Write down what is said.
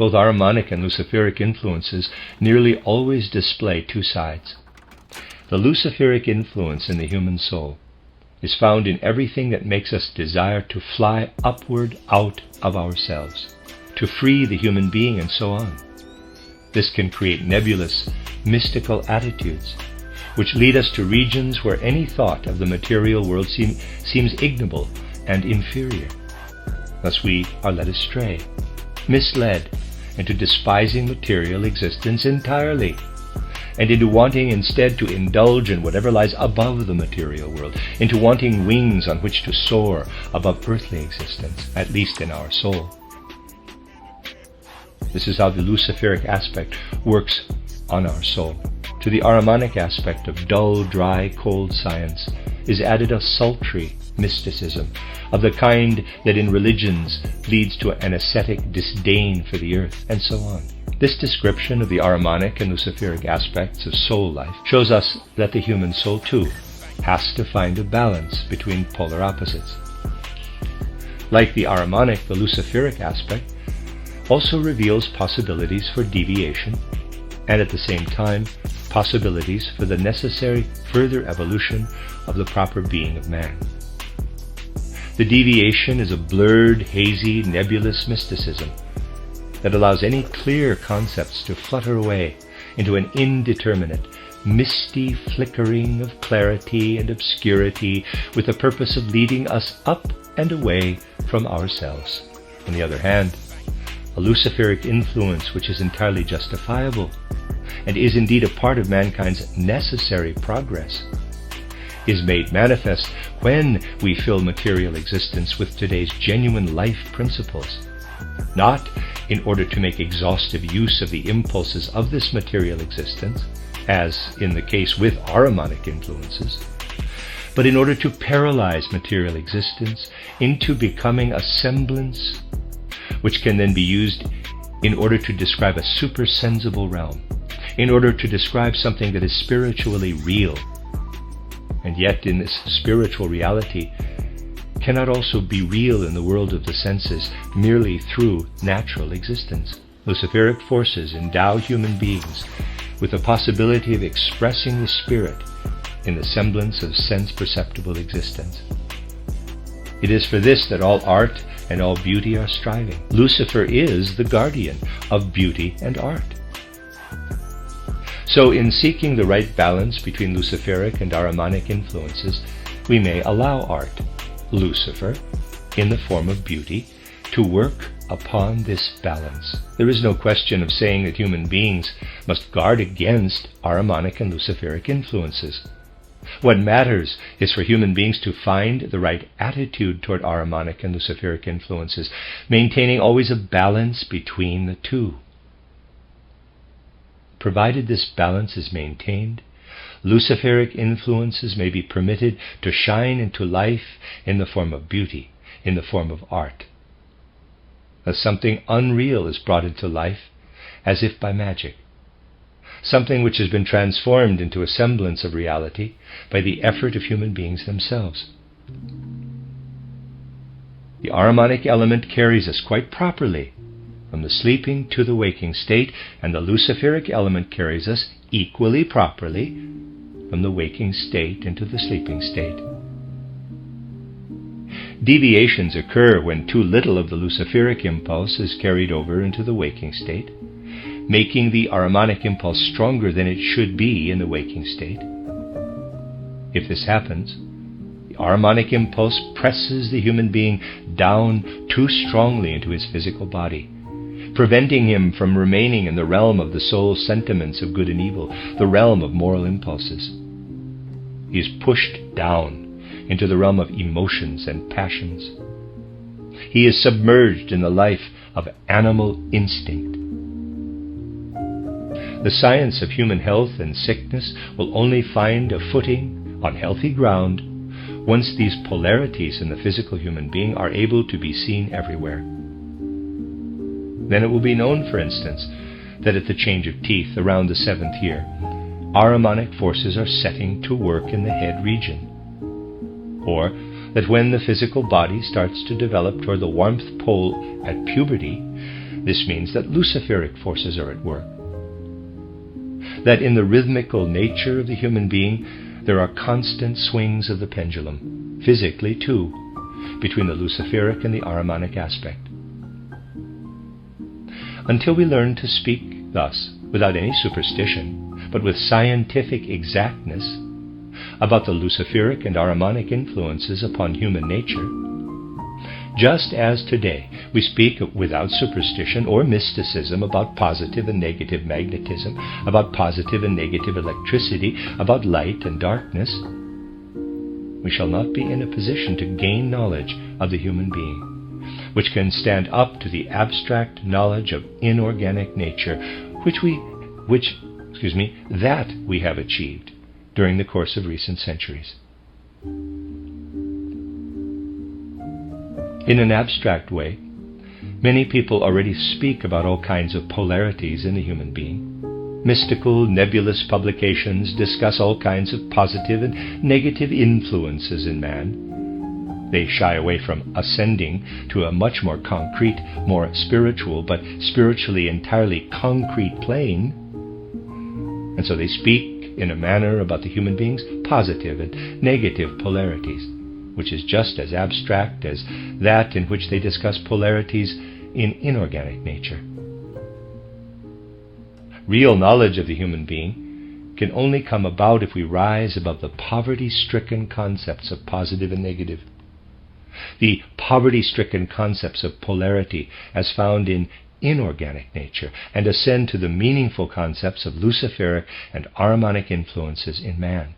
Both Ahrimanic and Luciferic influences nearly always display two sides. The Luciferic influence in the human soul is found in everything that makes us desire to fly upward out of ourselves, to free the human being, and so on. This can create nebulous, mystical attitudes, which lead us to regions where any thought of the material world seems ignoble and inferior. Thus we are led astray, misled into despising material existence entirely, and into wanting instead to indulge in whatever lies above the material world, into wanting wings on which to soar above earthly existence, at least in our soul. This is how the Luciferic aspect works on our soul. To the Ahrimanic aspect of dull, dry, cold science is added a sultry mysticism, of the kind that in religions leads to an ascetic disdain for the earth, and so on. This description of the Ahrimanic and Luciferic aspects of soul life shows us that the human soul, too, has to find a balance between polar opposites. Like the Ahrimanic, the Luciferic aspect also reveals possibilities for deviation, and at the same time, possibilities for the necessary further evolution of the proper being of man. The deviation is a blurred, hazy, nebulous mysticism that allows any clear concepts to flutter away into an indeterminate, misty flickering of clarity and obscurity with the purpose of leading us up and away from ourselves. On the other hand, a Luciferic influence which is entirely justifiable and is indeed a part of mankind's necessary progress is made manifest when we fill material existence with today's genuine life principles, not in order to make exhaustive use of the impulses of this material existence, as in the case with Ahrimanic influences, but in order to paralyze material existence into becoming a semblance which can then be used in order to describe a supersensible realm, in order to describe something that is spiritually real, and yet in this spiritual reality cannot also be real in the world of the senses merely through natural existence. Luciferic forces endow human beings with the possibility of expressing the spirit in the semblance of sense-perceptible existence. It is for this that all art and all beauty are striving. Lucifer is the guardian of beauty and art. So in seeking the right balance between Luciferic and Ahrimanic influences, we may allow art, Lucifer, in the form of beauty, to work upon this balance. There is no question of saying that human beings must guard against Ahrimanic and Luciferic influences. What matters is for human beings to find the right attitude toward Ahrimanic and Luciferic influences, maintaining always a balance between the two. Provided this balance is maintained, Luciferic influences may be permitted to shine into life in the form of beauty, in the form of art. As something unreal is brought into life as if by magic, something which has been transformed into a semblance of reality by the effort of human beings themselves. The Ahrimanic element carries us quite properly from the sleeping to the waking state, and the Luciferic element carries us equally properly from the waking state into the sleeping state. Deviations occur when too little of the Luciferic impulse is carried over into the waking state, making the Ahrimanic impulse stronger than it should be in the waking state. If this happens, the Ahrimanic impulse presses the human being down too strongly into his physical body, preventing him from remaining in the realm of the soul's sentiments of good and evil, the realm of moral impulses. He is pushed down into the realm of emotions and passions. He is submerged in the life of animal instinct. The science of human health and sickness will only find a footing on healthy ground once these polarities in the physical human being are able to be seen everywhere. Then it will be known, for instance, that at the change of teeth around the 7th year, Ahrimanic forces are setting to work in the head region, or that when the physical body starts to develop toward the warmth pole at puberty, This means that Luciferic forces are at work. That in the rhythmical nature of the human being, there are constant swings of the pendulum, physically too, between the Luciferic and the Ahrimanic aspect. Until we learn to speak thus, without any superstition, but with scientific exactness, about the Luciferic and Ahrimanic influences upon human nature, just as today we speak without superstition or mysticism about positive and negative magnetism, about positive and negative electricity, about light and darkness, we shall not be in a position to gain knowledge of the human being, which can stand up to the abstract knowledge of inorganic nature, that we have achieved during the course of recent centuries. In an abstract way, many people already speak about all kinds of polarities in the human being. Mystical, nebulous publications discuss all kinds of positive and negative influences in man. They shy away from ascending to a much more concrete, more spiritual, but spiritually entirely concrete plane. And so they speak in a manner about the human being's positive and negative polarities, which is just as abstract as that in which they discuss polarities in inorganic nature. Real knowledge of the human being can only come about if we rise above the poverty-stricken concepts of positive and negative, the poverty-stricken concepts of polarity as found in inorganic nature, and ascend to the meaningful concepts of Luciferic and Ahrimanic influences in man.